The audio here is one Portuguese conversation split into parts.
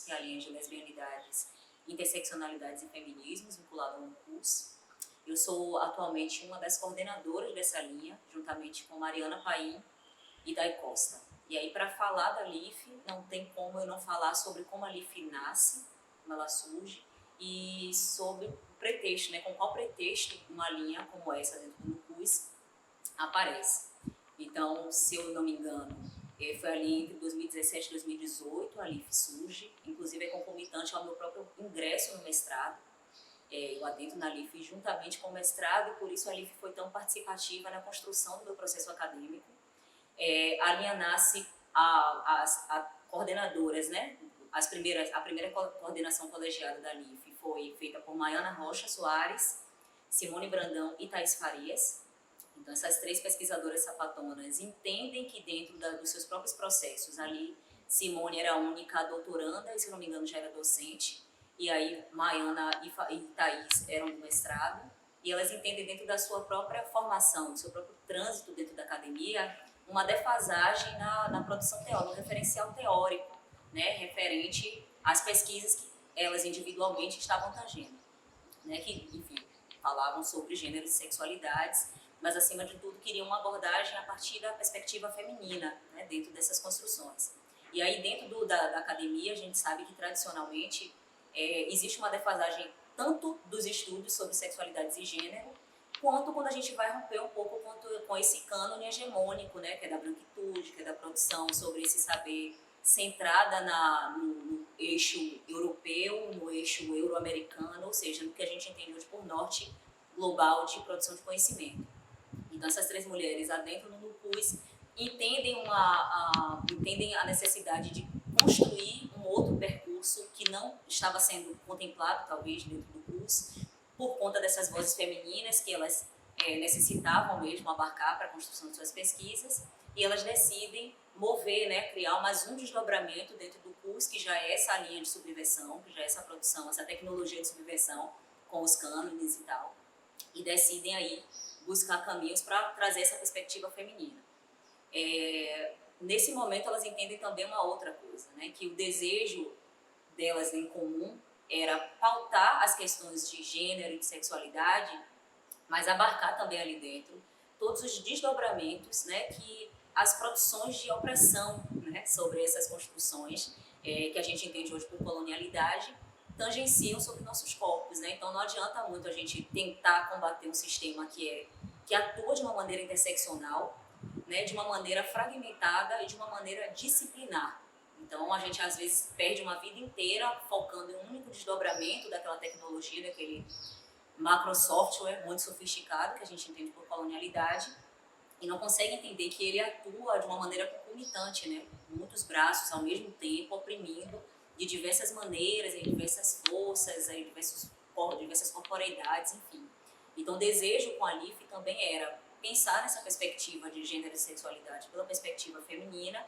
que é a linha de lesbianidades, interseccionalidades e feminismos, vinculado ao NUCUS. Eu sou atualmente uma das coordenadoras dessa linha, juntamente com Mariana Paim e Dai Costa. E aí, para falar da LIF, não tem como eu não falar sobre como a LIF nasce, como ela surge, e sobre o pretexto, né, com qual pretexto uma linha como essa dentro do NUCUS aparece. Então, se eu não me engano, foi ali entre 2017 e 2018 a LIF surge, inclusive é concomitante ao meu próprio ingresso no mestrado. Eu adentro na LIF juntamente com o mestrado, e por isso a LIF foi tão participativa na construção do meu processo acadêmico. A linha nasce, as coordenadoras, né? A primeira coordenação colegiada da LIF foi feita por Maiana Rocha Soares, Simone Brandão e Thaís Farias. Então, essas três pesquisadoras sapatonas entendem que dentro dos seus próprios processos, ali, Simone era a única doutoranda, e se não me engano já era docente, e aí Maiana e Thaís eram do mestrado, e elas entendem dentro da sua própria formação, do seu próprio trânsito dentro da academia, uma defasagem na produção teórica, no referencial teórico, né, referente às pesquisas que elas individualmente estavam tangendo, né, que, enfim, falavam sobre gêneros e sexualidades, mas, acima de tudo, queriam uma abordagem a partir da perspectiva feminina, né, dentro dessas construções. E aí, dentro da academia, a gente sabe que, tradicionalmente, existe uma defasagem tanto dos estudos sobre sexualidades e gênero, quanto quando a gente vai romper um pouco com esse cânone hegemônico, né, que é da branquitude, que é da produção, sobre esse saber centrada no eixo europeu, no eixo euro-americano, ou seja, no que a gente entende hoje por norte global de produção de conhecimento. Então, essas três mulheres adentro no NUCUS entendem a necessidade de construir um outro percurso que não estava sendo contemplado, talvez, dentro do curso, por conta dessas vozes femininas que elas necessitavam mesmo abarcar para a construção de suas pesquisas, e elas decidem mover, né, criar mais um desdobramento dentro do curso, que já é essa linha de subversão, que já é essa produção, essa tecnologia de subversão com os cânones e tal, e decidem aí buscar caminhos para trazer essa perspectiva feminina. Nesse momento, elas entendem também uma outra coisa, né? Que o desejo delas em comum era pautar as questões de gênero e de sexualidade, mas abarcar também ali dentro todos os desdobramentos, né, que as produções de opressão, né, sobre essas construções que a gente entende hoje por colonialidade, tangenciam sobre nossos corpos, né? Então não adianta muito a gente tentar combater um sistema que atua de uma maneira interseccional, né, de uma maneira fragmentada e de uma maneira disciplinar. Então a gente às vezes perde uma vida inteira focando em um único desdobramento daquela tecnologia, daquele macro software muito sofisticado que a gente entende por colonialidade, e não consegue entender que ele atua de uma maneira concomitante, né, muitos braços ao mesmo tempo, oprimindo de diversas maneiras, em diversas forças, em diversas corporeidades, enfim. Então, o desejo com a LIF também era pensar nessa perspectiva de gênero e sexualidade pela perspectiva feminina,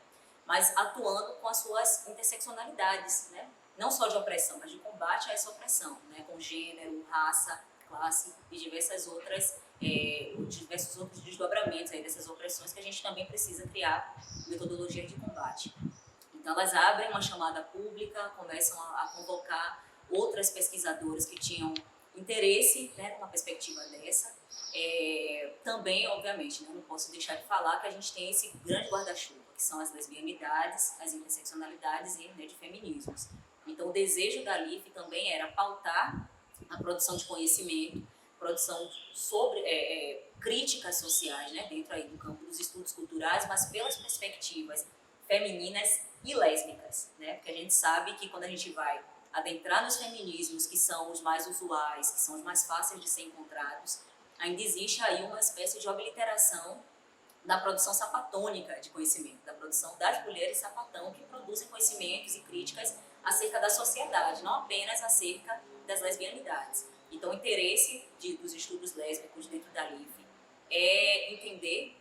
mas atuando com as suas interseccionalidades, né? Não só de opressão, mas de combate a essa opressão, né? Com gênero, raça, classe e diversos outros desdobramentos aí dessas opressões que a gente também precisa criar metodologias de combate. Então, elas abrem uma chamada pública, começam a convocar outras pesquisadoras que tinham interesse, né, numa perspectiva dessa. Também, obviamente, né, não posso deixar de falar que a gente tem esse grande guarda-chuva, que são as lesbianidades, as interseccionalidades e, né, de feminismos. Então, o desejo da LIF também era pautar a produção de conhecimento, produção sobre críticas sociais, né, dentro aí do campo dos estudos culturais, mas pelas perspectivas femininas e lésbicas, né, porque a gente sabe que quando a gente vai adentrar nos feminismos, que são os mais usuais, que são os mais fáceis de ser encontrados, ainda existe aí uma espécie de obliteração da produção sapatônica de conhecimento, da produção das mulheres sapatão que produzem conhecimentos e críticas acerca da sociedade, não apenas acerca das lesbianidades. Então, o interesse dos estudos lésbicos dentro da LIF é entender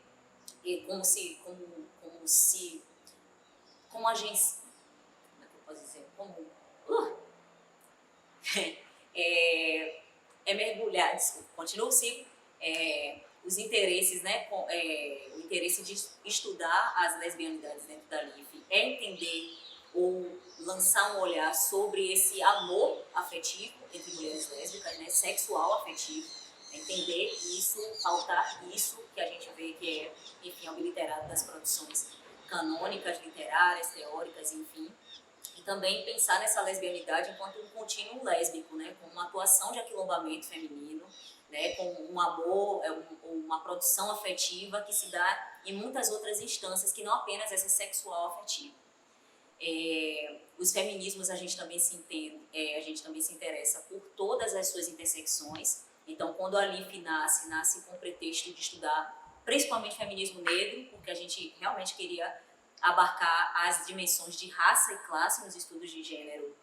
como agência, como é que eu posso dizer, mergulhar, desculpa, continuo o ciclo, os interesses, né, o interesse de estudar as lesbianidades dentro da LIF é entender ou lançar um olhar sobre esse amor afetivo entre mulheres lésbicas, né, sexual afetivo, entender isso, pautar isso que a gente vê que é, enfim, obliterado das produções canônicas, literárias, teóricas, enfim, e também pensar nessa lesbianidade enquanto um contínuo lésbico, né, com uma atuação de aquilombamento feminino, né, com um amor, uma produção afetiva que se dá em muitas outras instâncias, que não apenas essa sexual afetiva. Os feminismos a gente também a gente também se interessa por todas as suas intersecções. Então, quando a LIF nasce com o pretexto de estudar principalmente feminismo negro, porque a gente realmente queria abarcar as dimensões de raça e classe nos estudos de gênero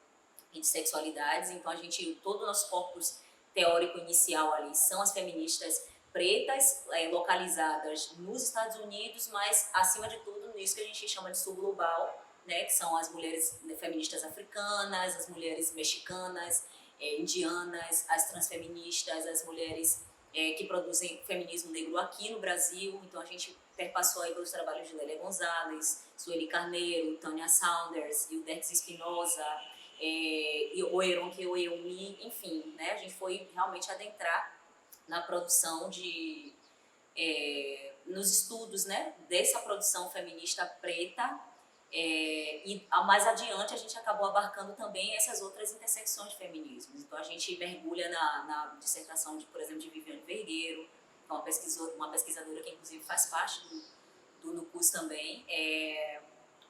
e de sexualidades. Então, todo o nosso corpus teórico inicial ali são as feministas pretas, localizadas nos Estados Unidos, mas, acima de tudo, nisso que a gente chama de sul global, né, que são as mulheres feministas africanas, as mulheres mexicanas, indianas, as transfeministas, as mulheres que produzem feminismo negro aqui no Brasil. Então, a gente perpassou aí pelos trabalhos de Lélia Gonzalez, Sueli Carneiro, Tânia Saunders, Hildex Espinosa, Oeronke Oeumi, enfim, né, a gente foi realmente adentrar na produção nos estudos, né, dessa produção feminista preta, e mais adiante a gente acabou abarcando também essas outras intersecções de feminismos. Então a gente mergulha na dissertação, por exemplo, de Viviane Vergueiro, que é uma pesquisadora que inclusive faz parte do NUCUS também.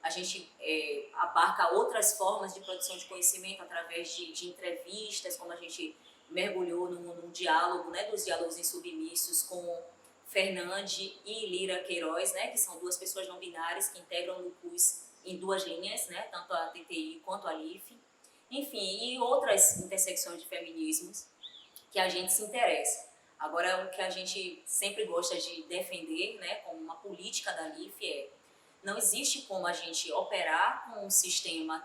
A gente abarca outras formas de produção de conhecimento através de entrevistas, como a gente mergulhou num diálogo, né, dos diálogos insubmissos com Fernande e Lira Queiroz, né, que são duas pessoas não binárias que integram o NUCUS em duas linhas, né, tanto a TTI quanto a LIF, enfim, e outras intersecções de feminismos que a gente se interessa. Agora, o que a gente sempre gosta de defender, né, como uma política da LIF não existe como a gente operar com um sistema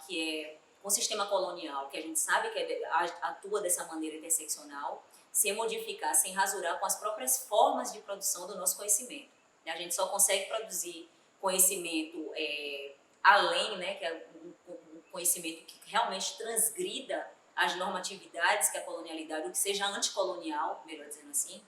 um sistema colonial, que a gente sabe que atua dessa maneira interseccional, sem modificar, sem rasurar com as próprias formas de produção do nosso conhecimento. A gente só consegue produzir conhecimento além, né, que é um conhecimento que realmente transgrida as normatividades que a colonialidade, ou que seja anticolonial, melhor dizendo assim,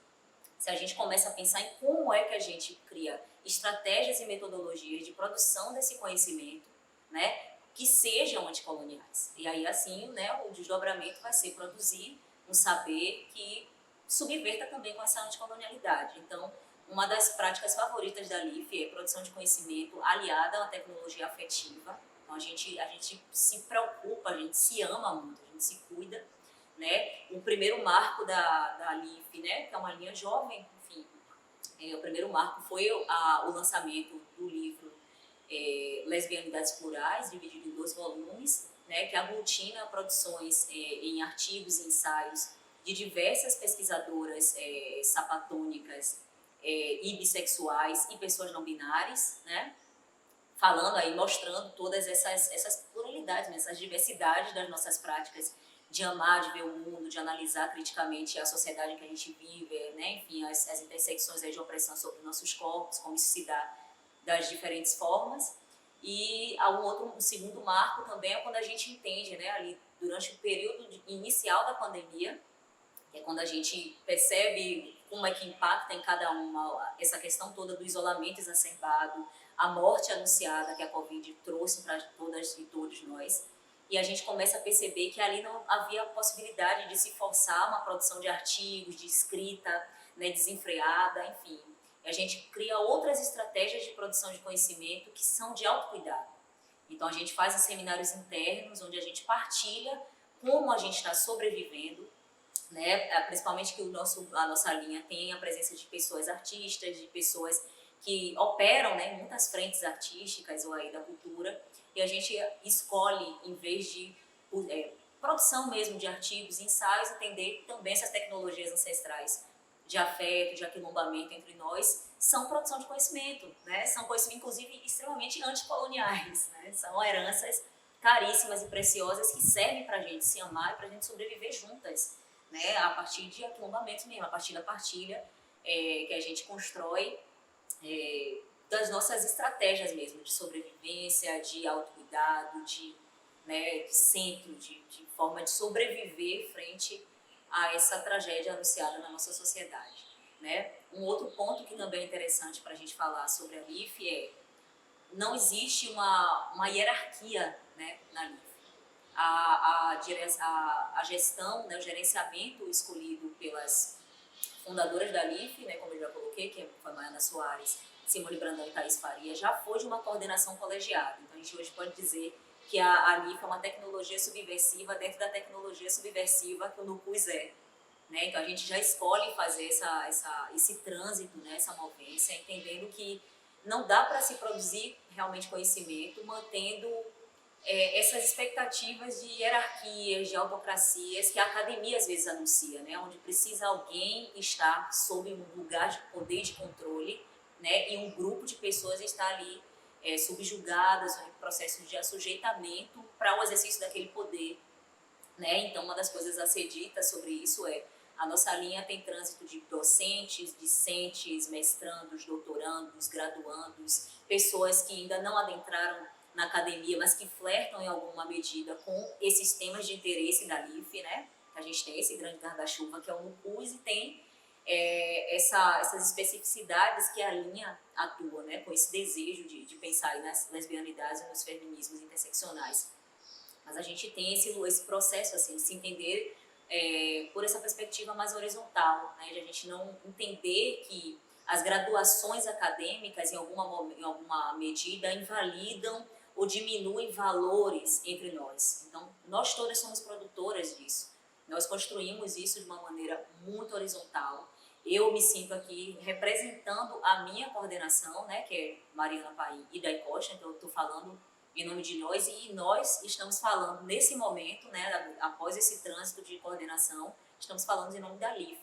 se a gente começa a pensar em como é que a gente cria estratégias e metodologias de produção desse conhecimento, né, que sejam anticoloniais. E aí, assim, né, o desdobramento vai ser produzir um saber que subverta também com essa anticolonialidade. Então, uma das práticas favoritas da LIF é a produção de conhecimento aliada à tecnologia afetiva. Então, a gente se preocupa, a gente se ama muito, a gente se cuida, né? O primeiro marco da LIF, né, que é uma linha jovem, enfim, o primeiro marco foi o lançamento do livro Lesbianidades Plurais, dividido em 2 volumes, né, que aglutina produções em artigos e ensaios de diversas pesquisadoras sapatônicas e bissexuais e pessoas não binárias, né, falando aí, mostrando todas essas pluralidades, né, essas diversidades das nossas práticas de amar, de ver o mundo, de analisar criticamente a sociedade em que a gente vive, né, enfim, as intersecções aí de opressão sobre nossos corpos, como isso se dá das diferentes formas. E um segundo marco também é quando a gente entende, né, ali durante o período inicial da pandemia, que é quando a gente percebe como é que impacta em cada uma essa questão toda do isolamento exacerbado, a morte anunciada que a Covid trouxe para todas e todos nós. E a gente começa a perceber que ali não havia possibilidade de se forçar uma produção de artigos, de escrita, né, desenfreada, enfim. E a gente cria outras estratégias de produção de conhecimento que são de autocuidado. Então, a gente faz os seminários internos, onde a gente partilha como a gente está sobrevivendo, né? Principalmente que a nossa linha tem a presença de pessoas artistas, de pessoas que operam, né, em muitas frentes artísticas ou aí da cultura, e a gente escolhe, em vez de produção mesmo de artigos, ensaios, entender também essas tecnologias ancestrais de afeto, de aquilombamento entre nós, são produção de conhecimento, né? São conhecimentos, inclusive, extremamente anticoloniais, né? São heranças caríssimas e preciosas que servem para a gente se amar e para a gente sobreviver juntas, né? A partir de aquilombamentos mesmo, a partir da partilha que a gente constrói das nossas estratégias mesmo, de sobrevivência, de autocuidado, de centro, de forma de sobreviver frente a essa tragédia anunciada na nossa sociedade. Né? Um outro ponto que também é interessante para a gente falar sobre a LIF é não existe uma hierarquia, né, na LIF. A gestão, né, o gerenciamento escolhido pelas fundadoras da LIF, né, como eu já coloquei, que foi a Maiana Soares, Simone Brandão e Thaís Faria, já foi de uma coordenação colegiada. Então, a gente hoje pode dizer que a LIF é uma tecnologia subversiva dentro da tecnologia subversiva que o NUCUS é. Né? Então, a gente já escolhe fazer esse trânsito, né, essa movência, entendendo que não dá para se produzir realmente conhecimento mantendo essas expectativas de hierarquias, de autocracias que a academia às vezes anuncia, né? Onde precisa alguém estar sob um lugar de poder e de controle, né? E um grupo de pessoas está ali subjugadas em processos de assujeitamento para o exercício daquele poder, né? Então, uma das coisas a ser dita sobre isso é a nossa linha tem trânsito de docentes, discentes, mestrandos, doutorandos, graduandos, pessoas que ainda não adentraram na academia, mas que flertam em alguma medida com esses temas de interesse da LIF, né? A gente tem esse grande guarda-chuva que é o NUCUS e tem essas especificidades que a linha atua, né? Com esse desejo de pensar aí nas lesbianidades e nos feminismos interseccionais. Mas a gente tem esse processo assim, de se entender por essa perspectiva mais horizontal, né? De a gente não entender que as graduações acadêmicas, em alguma medida, invalidam ou diminuem valores entre nós. Então, nós todas somos produtoras disso. Nós construímos isso de uma maneira muito horizontal. Eu me sinto aqui representando a minha coordenação, né, que é Mariana Paim e Dai Costa, então eu estou falando em nome de nós e nós estamos falando nesse momento, né, após esse trânsito de coordenação, estamos falando em nome da LIF.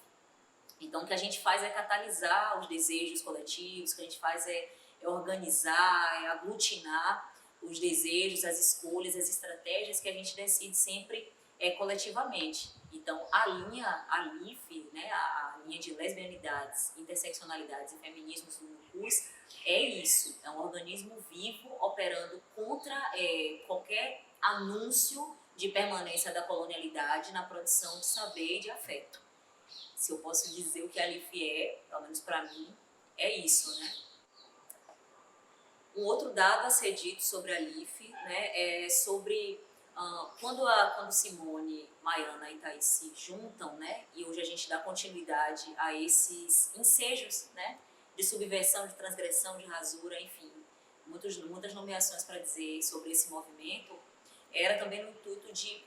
Então, o que a gente faz é catalisar os desejos coletivos, o que a gente faz é organizar, é aglutinar os desejos, as escolhas, as estratégias que a gente decide sempre coletivamente. Então, a LIF, né, a linha de lesbianidades, interseccionalidades e feminismos do NUCUS, é isso, é um organismo vivo operando contra qualquer anúncio de permanência da colonialidade na produção de saber e de afeto. Se eu posso dizer o que a LIF é, pelo menos para mim, é isso, né? Um outro dado a ser dito sobre a LIF, né, é sobre quando Simone, Maiana e Thaís se juntam, né, e hoje a gente dá continuidade a esses ensejos, né, de subversão, de transgressão, de rasura, enfim, muitas nomeações para dizer sobre esse movimento, era também no intuito de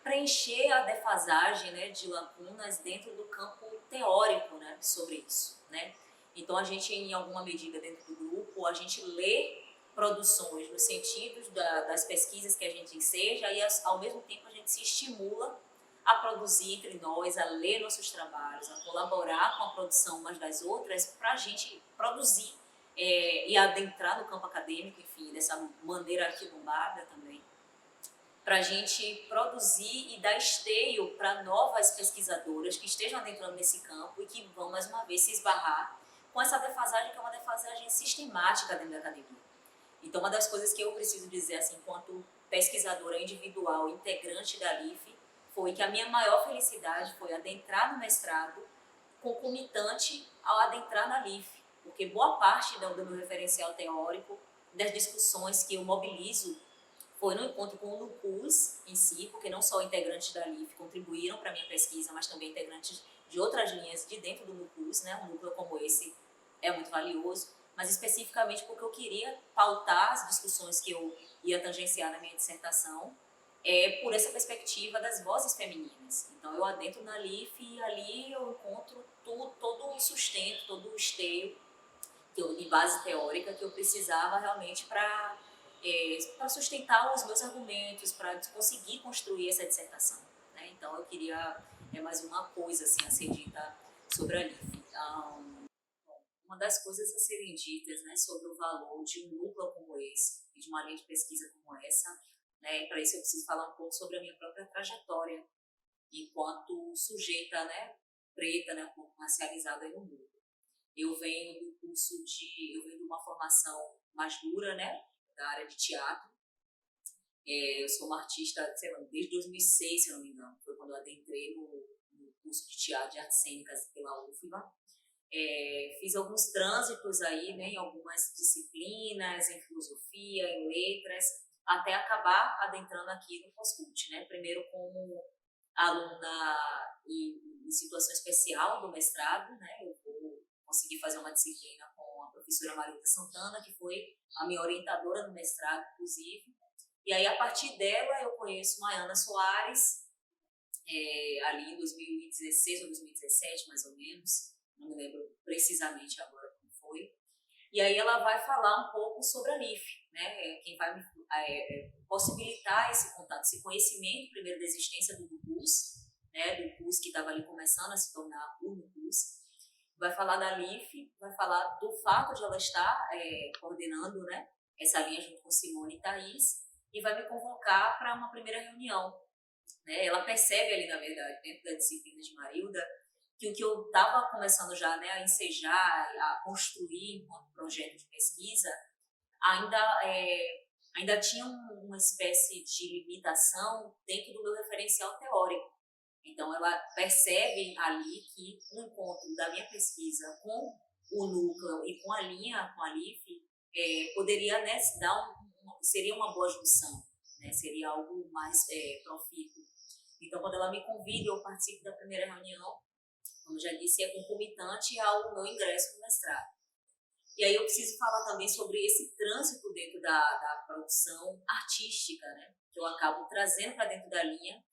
preencher a defasagem, né, de lacunas dentro do campo teórico, né, sobre isso, né. Então, a gente, em alguma medida, dentro do grupo, a gente lê produções no sentido das pesquisas que a gente enseja e, ao mesmo tempo, a gente se estimula a produzir entre nós, a ler nossos trabalhos, a colaborar com a produção umas das outras para a gente produzir e adentrar no campo acadêmico, enfim, dessa maneira aquilombada também, para a gente produzir e dar esteio para novas pesquisadoras que estejam adentrando nesse campo e que vão, mais uma vez, se esbarrar com essa defasagem, que é uma defasagem sistemática dentro da academia. Então, uma das coisas que eu preciso dizer, assim, enquanto pesquisadora individual, integrante da LIF, foi que a minha maior felicidade foi adentrar no mestrado concomitante ao adentrar na LIF, porque boa parte do meu referencial teórico, das discussões que eu mobilizo, foi no encontro com o NUCUS em si, porque não só integrantes da LIF contribuíram para a minha pesquisa, mas também integrantes de outras linhas de dentro do NUCUS, né? Um núcleo como esse é muito valioso, mas especificamente porque eu queria pautar as discussões que eu ia tangenciar na minha dissertação por essa perspectiva das vozes femininas. Então, eu adentro na LIF e ali eu encontro todo o sustento, todo o esteio de base teórica que eu precisava realmente para sustentar os meus argumentos, para conseguir construir essa dissertação. Né? Então, eu queria mais uma coisa assim, a ser dita sobre a LIF. Uma das coisas a serem ditas, né, sobre o valor de um núcleo como esse e de uma linha de pesquisa como essa, né, para isso eu preciso falar um pouco sobre a minha própria trajetória enquanto sujeita, né, preta, né, um pouco racializada no mundo. Eu venho eu venho de uma formação mais dura, né, da área de teatro. Eu sou uma artista, sei lá, desde 2006, se eu não me engano, foi quando eu adentrei no curso de teatro de artes cênicas pela UFBA. Fiz alguns trânsitos aí, né, em algumas disciplinas, em filosofia, em letras, até acabar adentrando aqui no Pós-Cult, né? Primeiro como aluna em situação especial do mestrado, né? Eu vou conseguir fazer uma disciplina com a professora Marilda Santana, que foi a minha orientadora no mestrado, inclusive. E aí, a partir dela, eu conheço Maiana Soares, ali em 2016 ou 2017, mais ou menos, não me lembro precisamente agora como foi. E aí ela vai falar um pouco sobre a LIF, né? Quem vai possibilitar esse contato, esse conhecimento, primeiro, da existência do NUCUS, né? Do curso que estava ali começando a se tornar o NUCUS. Vai falar da LIF, vai falar do fato de ela estar coordenando, né, essa linha junto com Simone e Thaís, e vai me convocar para uma primeira reunião. Né? Ela percebe ali, na verdade, dentro da disciplina de Marilda, que o que eu estava começando já, né, a ensejar, a construir um projeto de pesquisa, ainda tinha uma espécie de limitação dentro do meu referencial teórico. Então, ela percebe ali que o encontro da minha pesquisa com o núcleo e com a linha, com a LIF, poderia, né, seria uma boa junção, né, seria algo mais profícuo. Então, quando ela me convida, eu participo da primeira reunião, como já disse, é concomitante ao meu ingresso no mestrado. E aí eu preciso falar também sobre esse trânsito dentro da produção artística, né, que eu acabo trazendo para dentro da linha.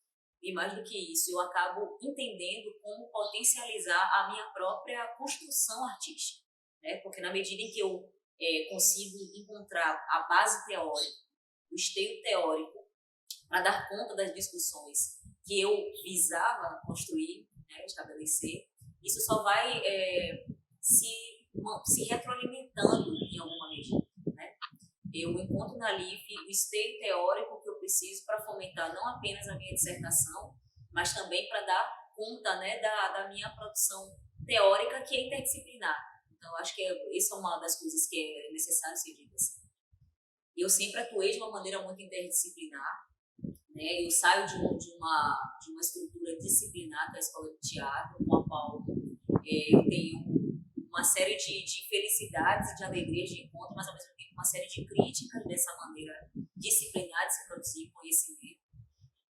E mais do que isso, eu acabo entendendo como potencializar a minha própria construção artística, né? Porque na medida em que eu consigo encontrar a base teórica, o esteio teórico, para dar conta das discussões que eu visava construir, né, estabelecer, isso só vai se retroalimentando em alguma medida, né? Eu encontro na LIF o esteio teórico que eu preciso para fomentar não apenas a minha dissertação, mas também para dar conta, né, da minha produção teórica, que é interdisciplinar. Então, acho que essa é uma das coisas que é necessário ser ditas. Eu sempre atuei de uma maneira muito interdisciplinar, né? Eu saio de uma estrutura disciplinar, que é a escola de teatro, com a qual eu tenho uma série de felicidades e de alegrias de encontro, mas ao mesmo tempo uma série de críticas dessa maneira disciplinar de se produzir conhecimento.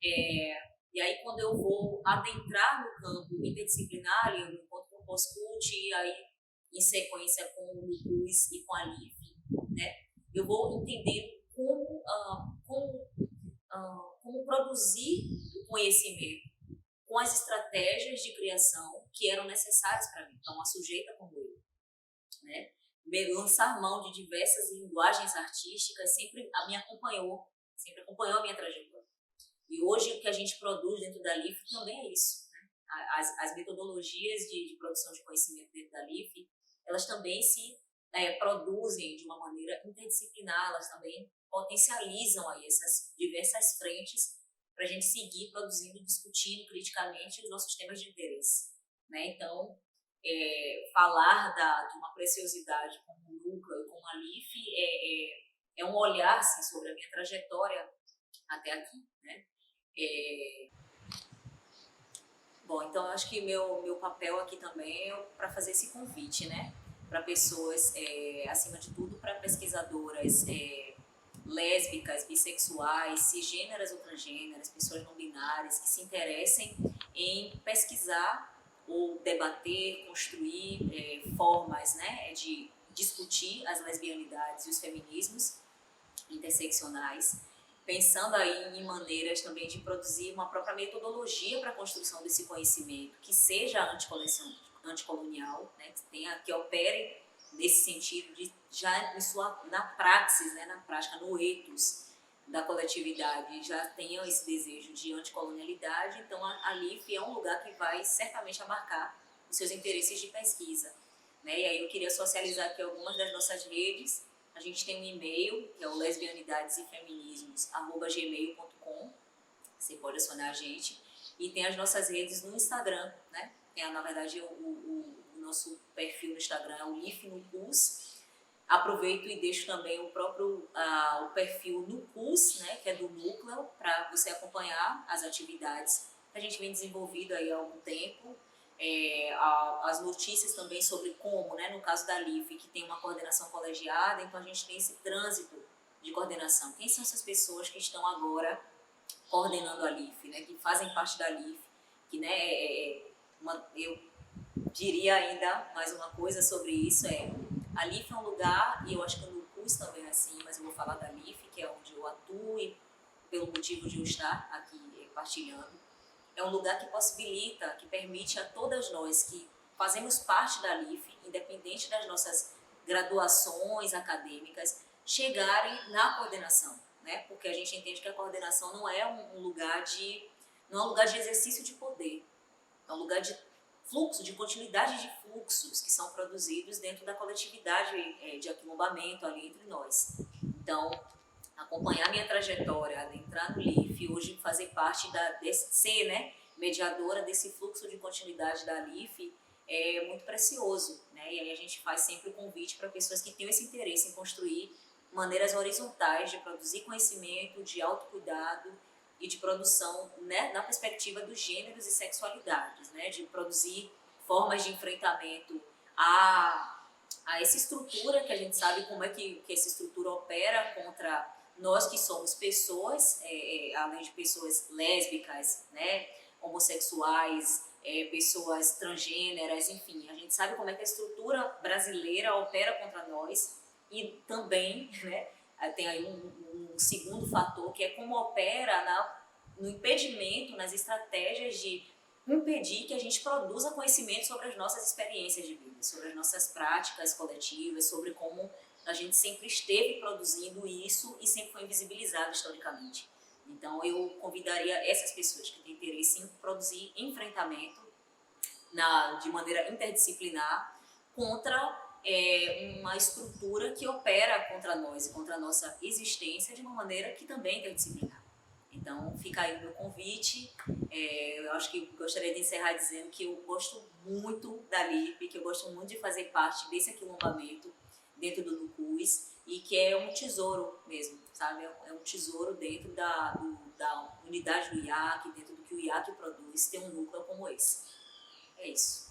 E aí, quando eu vou adentrar no campo interdisciplinar, eu me encontro com o Pós-Cult, e aí, em sequência, com o NUCUS e com a LIF, né? Eu vou entendendo como produzir o conhecimento com as estratégias de criação que eram necessárias para mim, para uma sujeita como eu, né? Lançar mão de diversas linguagens artísticas sempre acompanhou a minha trajetória. E hoje o que a gente produz dentro da LIF também é isso, né? As metodologias de produção de conhecimento dentro da LIF, elas também se produzem de uma maneira interdisciplinar, elas também potencializam aí essas diversas frentes para a gente seguir produzindo, discutindo criticamente os nossos temas de interesse, né? Então, falar de uma preciosidade como o núcleo e como a LIF é um olhar assim, sobre a minha trajetória até aqui, né? Bom, então eu acho que meu papel aqui também é para fazer esse convite, né? Para pessoas, acima de tudo, para pesquisadoras lésbicas, bissexuais, cisgêneras ou transgêneras, pessoas não binárias que se interessem em pesquisar ou debater, construir formas, né, de discutir as lesbianidades e os feminismos interseccionais, pensando aí em maneiras também de produzir uma própria metodologia para a construção desse conhecimento que seja anticolonial, né, que opere nesse sentido de já na praxis, né, na prática, no ethos da coletividade, já tenham esse desejo de anticolonialidade. Então a LIF é um lugar que vai certamente abarcar os seus interesses de pesquisa, né? E aí eu queria socializar aqui algumas das nossas redes. A gente tem um e-mail, que é o lesbianidadesefeminismos@gmail.com. Você pode acionar a gente. E tem as nossas redes no Instagram, né? Tem, na verdade, o nosso perfil no Instagram é o LIF no CUS. Aproveito e deixo também o perfil no CUS, né, que é do núcleo, para você acompanhar as atividades que a gente vem desenvolvendo aí há algum tempo. As notícias também sobre como, né, no caso da LIF, que tem uma coordenação colegiada, então a gente tem esse trânsito de coordenação. Quem são essas pessoas que estão agora coordenando a LIF, né, que fazem parte da LIF, que, né, eu diria ainda mais uma coisa sobre isso, a LIF é um lugar, e eu acho que no CUS também é assim, mas eu vou falar da LIF, que é onde eu atuo e pelo motivo de eu estar aqui partilhando, é um lugar que possibilita, que permite a todas nós que fazemos parte da LIF, independente das nossas graduações acadêmicas, chegarem na coordenação, né? Porque a gente entende que a coordenação não é um lugar de exercício de poder, é um lugar de fluxo, de continuidade de fluxos que são produzidos dentro da coletividade de aquilombamento ali entre nós. Então, acompanhar minha trajetória, entrar no LIF, hoje fazer parte ser, né, mediadora desse fluxo de continuidade da LIF é muito precioso, né? E aí a gente faz sempre o convite para pessoas que tenham esse interesse em construir maneiras horizontais de produzir conhecimento, de autocuidado e de produção, né, na perspectiva dos gêneros e sexualidades, né, de produzir formas de enfrentamento a essa estrutura que a gente sabe como é que essa estrutura opera contra nós que somos pessoas, além de pessoas lésbicas, né, homossexuais, pessoas transgêneras, enfim, a gente sabe como é que a estrutura brasileira opera contra nós e também, né, tem aí um segundo fator que é como opera no impedimento, nas estratégias de impedir que a gente produza conhecimento sobre as nossas experiências de vida, sobre as nossas práticas coletivas, sobre como a gente sempre esteve produzindo isso e sempre foi invisibilizado historicamente. Então eu convidaria essas pessoas que têm interesse em produzir enfrentamento de maneira interdisciplinar contra uma estrutura que opera contra nós e contra a nossa existência de uma maneira que também é interdisciplinar. Então fica aí o meu convite. Eu acho que gostaria de encerrar dizendo que eu gosto muito da LIP, que eu gosto muito de fazer parte desse aquilombamento dentro do NUCUS e que é um tesouro mesmo, sabe? É um tesouro dentro da unidade do IAC, dentro do que o IAC produz, ter um núcleo como esse. É isso.